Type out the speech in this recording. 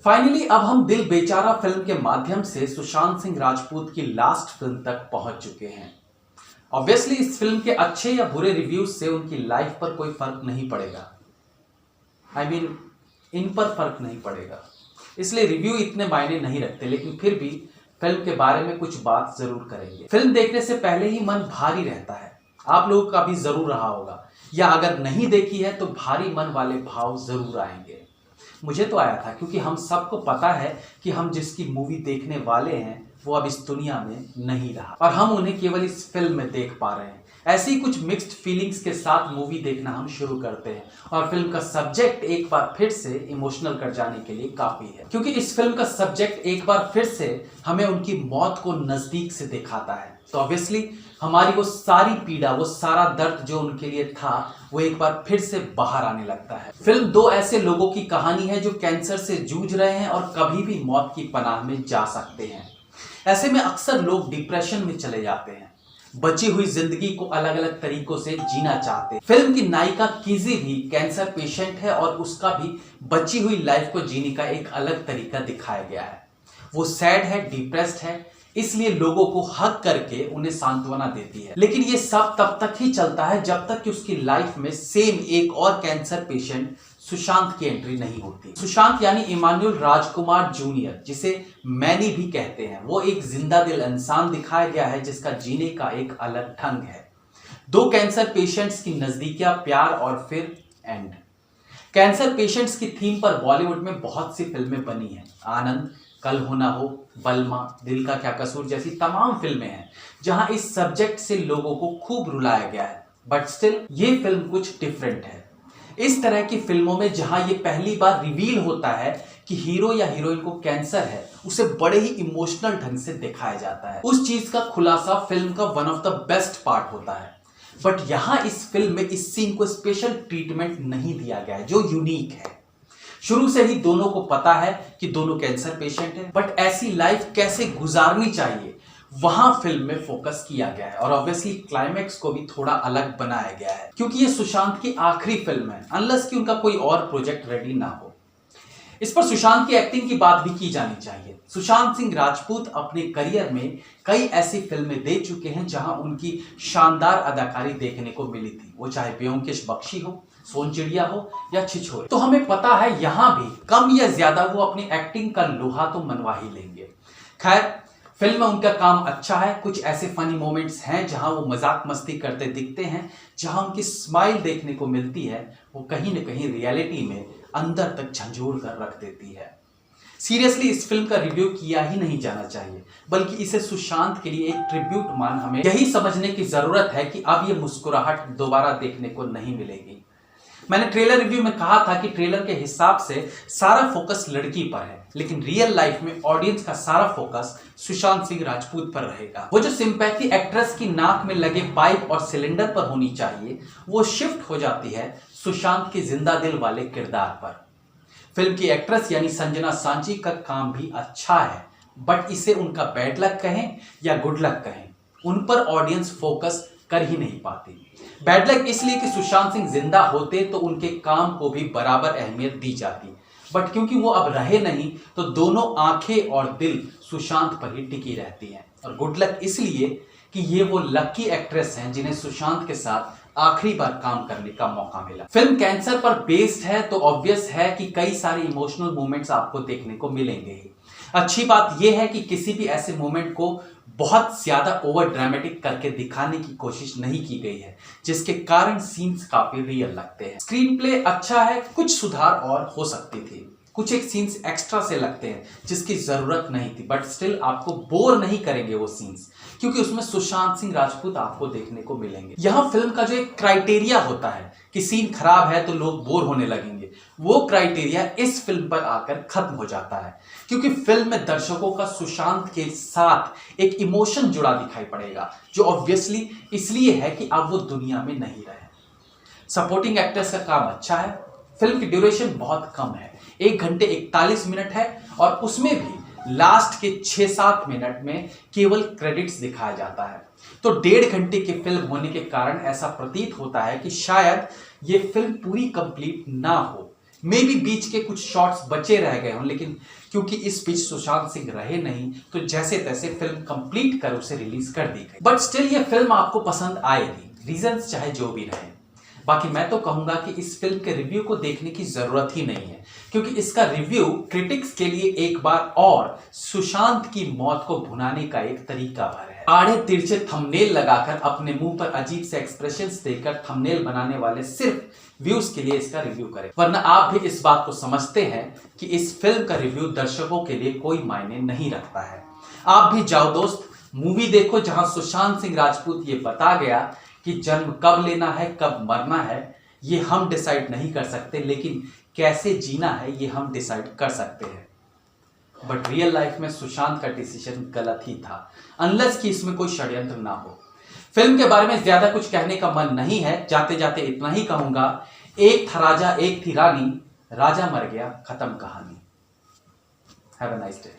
Finally अब हम दिल बेचारा फिल्म के माध्यम से सुशांत सिंह राजपूत की लास्ट फिल्म तक पहुंच चुके हैं। ऑब्वियसली इस फिल्म के अच्छे या बुरे रिव्यूज से उनकी लाइफ पर कोई फर्क नहीं पड़ेगा। इन पर फर्क नहीं पड़ेगा, इसलिए रिव्यू इतने मायने नहीं रखते, लेकिन फिर भी फिल्म के बारे में कुछ बात जरूर करेंगे। फिल्म देखने से पहले ही मन भारी रहता है, आप लोगों का भी जरूर रहा होगा, या अगर नहीं देखी है तो भारी मन वाले भाव जरूर आएंगे। मुझे तो आया था, क्योंकि हम सबको पता है कि हम जिसकी मूवी देखने वाले हैं वो अब इस दुनिया में नहीं रहा और हम उन्हें केवल इस फिल्म में देख पा रहे हैं। ऐसी ही कुछ मिक्स्ड फीलिंग्स के साथ मूवी देखना हम शुरू करते हैं और फिल्म का सब्जेक्ट एक बार फिर से इमोशनल कर जाने के लिए काफी है, क्योंकि इस फिल्म का सब्जेक्ट एक बार फिर से हमें उनकी मौत को नजदीक से दिखाता है। तो ऑब्वियसली हमारी वो सारी पीड़ा, वो सारा दर्द जो उनके लिए था, वो एक बार फिर से बाहर आने लगता है। फिल्म दो ऐसे लोगों की कहानी है जो कैंसर से जूझ रहे हैं और कभी भी मौत की पनाह में जा सकते हैं। ऐसे में अक्सर लोग डिप्रेशन में चले जाते हैं, बची हुई जिंदगी को अलग अलग तरीकों से जीना चाहते हैं। फिल्म की नायिका कीजी भी कैंसर पेशेंट है और उसका भी बची हुई लाइफ को जीने का एक अलग तरीका दिखाया गया है। वो सैड है, डिप्रेस्ड है, इसलिए लोगों को हक करके उन्हें सांत्वना देती है। लेकिन ये सब तब तक ही चलता है जब तक कि उसकी लाइफ में सेम एक और कैंसर पेशेंट सुशांत की एंट्री नहीं होती। सुशांत यानी इमानुएल राजकुमार जूनियर, जिसे मैनी भी कहते हैं, वो एक जिंदा दिल इंसान दिखाया गया है जिसका जीने का एक अलग ढंग है। दो कैंसर पेशेंट्स की नजदीकियां, प्यार और फिर एंड। कैंसर पेशेंट्स की थीम पर बॉलीवुड में बहुत सी फिल्में बनी हैं। आनंद, कल हो ना हो, बलमा, दिल का क्या कसूर जैसी तमाम फिल्में हैं जहां इस सब्जेक्ट से लोगों को खूब रुलाया गया है। बट स्टिल ये फिल्म कुछ डिफरेंट है। इस तरह की फिल्मों में जहां ये पहली बार रिवील होता है कि हीरो या हीरोइन को कैंसर है, उसे बड़े ही इमोशनल ढंग से दिखाया जाता है। उस चीज का खुलासा फिल्म का one of the best part होता है। बट यहां इस फिल्म में इस सीन को स्पेशल ट्रीटमेंट नहीं दिया गया है, जो यूनिक है। शुरू से ही दोनों को पता है कि दोनों कैंसर पेशेंट हैं, बट ऐसी लाइफ कैसे गुजारनी चाहिए वहां फिल्म में फोकस किया गया है। और ऑब्वियसली क्लाइमैक्स को भी थोड़ा अलग बनाया गया है, क्योंकि ये सुशांत की आखिरी फिल्म है, अनलेस कि उनका कोई और प्रोजेक्ट रेडी ना हो। इस पर सुशांत की एक्टिंग की बात भी की जानी चाहिए। सुशांत सिंह राजपूत अपने करियर में कई ऐसी फिल्में दे चुके हैं जहां उनकी शानदार अदाकारी देखने को मिली थी, वो चाहे ब्योमकेश बख्शी हो, सोनचिड़िया हो या छिछोरे। तो हमें पता है यहां भी कम या ज्यादा वो अपनी एक्टिंग का लोहा तो मनवा ही लेंगे। खैर, फिल्म में उनका काम अच्छा है। कुछ ऐसे फनी मोमेंट्स हैं जहां वो मजाक मस्ती करते दिखते हैं, जहां उनकी स्माइल देखने को मिलती है, वो कहीं न कहीं रियलिटी में अंदर तक झंझोड़ कर रख देती है। सीरियसली इस फिल्म का रिव्यू किया ही नहीं जाना चाहिए, बल्कि इसे सुशांत के लिए एक ट्रिब्यूट मान हमें यही समझने की जरूरत है कि अब ये मुस्कुराहट दोबारा देखने को नहीं मिलेगी। मैंने ट्रेलर रिव्यू में कहा था कि ट्रेलर के हिसाब से सारा फोकस लड़की पर है, लेकिन रियल लाइफ में ऑडियंस का सारा फोकस सुशांत सिंह राजपूत पर रहेगा। वो जो सिंपैथी एक्ट्रेस की नाक में लगे पाइप और सिलेंडर पर होनी चाहिए, वो शिफ्ट हो जाती है सुशांत के जिंदा दिल वाले किरदार पर। फिल्म की एक्ट्रेस यानी संजना सांची का काम भी अच्छा है, बट इसे उनका बैड लक कहें या गुड लक कहें, उन पर ऑडियंस फोकस कर ही नहीं पाती। बैड लक इसलिए कि सुशांत सिंह जिंदा होते तो उनके काम को भी बराबर अहमियत दी जाती, बट क्योंकि वो अब रहे नहीं तो दोनों आंखें और दिल सुशांत पर ही टिकी रहती हैं। और गुड लक इसलिए कि ये वो लकी एक्ट्रेस हैं जिन्हें सुशांत के साथ आखिरी बार काम करने का मौका मिला। फिल्म कैंसर पर बेस्ड है तो ऑब्वियस है कि कई सारे इमोशनल मोमेंट्स आपको देखने को मिलेंगे ही। अच्छी बात यह है कि किसी भी ऐसे मोमेंट को बहुत ज्यादा ओवर ड्रामेटिक करके दिखाने की कोशिश नहीं की गई है, जिसके कारण सीन्स काफी रियल लगते हैं। स्क्रीन प्ले अच्छा है, कुछ सुधार और हो सकती थी, कुछ एक सीन्स एक्स्ट्रा से लगते हैं जिसकी जरूरत नहीं थी, बट स्टिल आपको बोर नहीं करेंगे वो सीन्स, क्योंकि उसमें सुशांत सिंह राजपूत आपको देखने को मिलेंगे। यहां फिल्म का जो एक क्राइटेरिया होता है कि सीन खराब है तो लोग बोर होने लगेंगे, वो क्राइटेरिया इस फिल्म पर आकर खत्म हो जाता है, क्योंकि फिल्म में दर्शकों का सुशांत के साथ एक इमोशन जुड़ा दिखाई पड़ेगा, जो ऑब्वियसली इसलिए है कि अब वो दुनिया में नहीं रहे। सपोर्टिंग एक्टर्स का काम अच्छा है। फिल्म की ड्यूरेशन बहुत कम है, 1 घंटे 41 मिनट है, और उसमें भी लास्ट के 6-7 मिनट में केवल क्रेडिट्स दिखाया जाता है। तो 1.5 घंटे की फिल्म होने के कारण ऐसा प्रतीत होता है कि शायद ये फिल्म पूरी कंप्लीट ना हो, मे भी बीच के कुछ शॉट्स बचे रह गए हों, लेकिन क्योंकि इस बीच सुशांत सिंह रहे नहीं तो जैसे तैसे फिल्म कंप्लीट कर उसे रिलीज कर दी गई। बट स्टिल ये फिल्म आपको पसंद आएगी, रीजंस चाहे जो भी रहे। बाकी मैं तो कहूंगा कि इस फिल्म के रिव्यू को देखने की जरूरत ही नहीं है, क्योंकि इसका रिव्यू क्रिटिक्स के लिए एक बार और सुशांत की मौत को भुनाने का एक तरीका भर है। आड़े तिरछे थंबनेल लगाकर अपने मुंह पर अजीब से एक्सप्रेशंस देकर थंबनेल बनाने वाले सिर्फ व्यूज के लिए इसका रिव्यू करें, वरना आप भी इस बात को समझते हैं कि इस फिल्म का रिव्यू दर्शकों के लिए कोई मायने नहीं रखता है। आप भी जाओ दोस्त, मूवी देखो जहां सुशांत सिंह राजपूत ये बता गया कि जन्म कब लेना है, कब मरना है ये हम डिसाइड नहीं कर सकते, लेकिन कैसे जीना है ये हम डिसाइड कर सकते हैं। बट रियल लाइफ में सुशांत का डिसीजन गलत ही था, अनलेस कि इसमें कोई षड्यंत्र ना हो। फिल्म के बारे में ज्यादा कुछ कहने का मन नहीं है, जाते जाते इतना ही कहूंगा, एक था राजा एक थी रानी, राजा मर गया, खत्म कहानी। Have a nice day.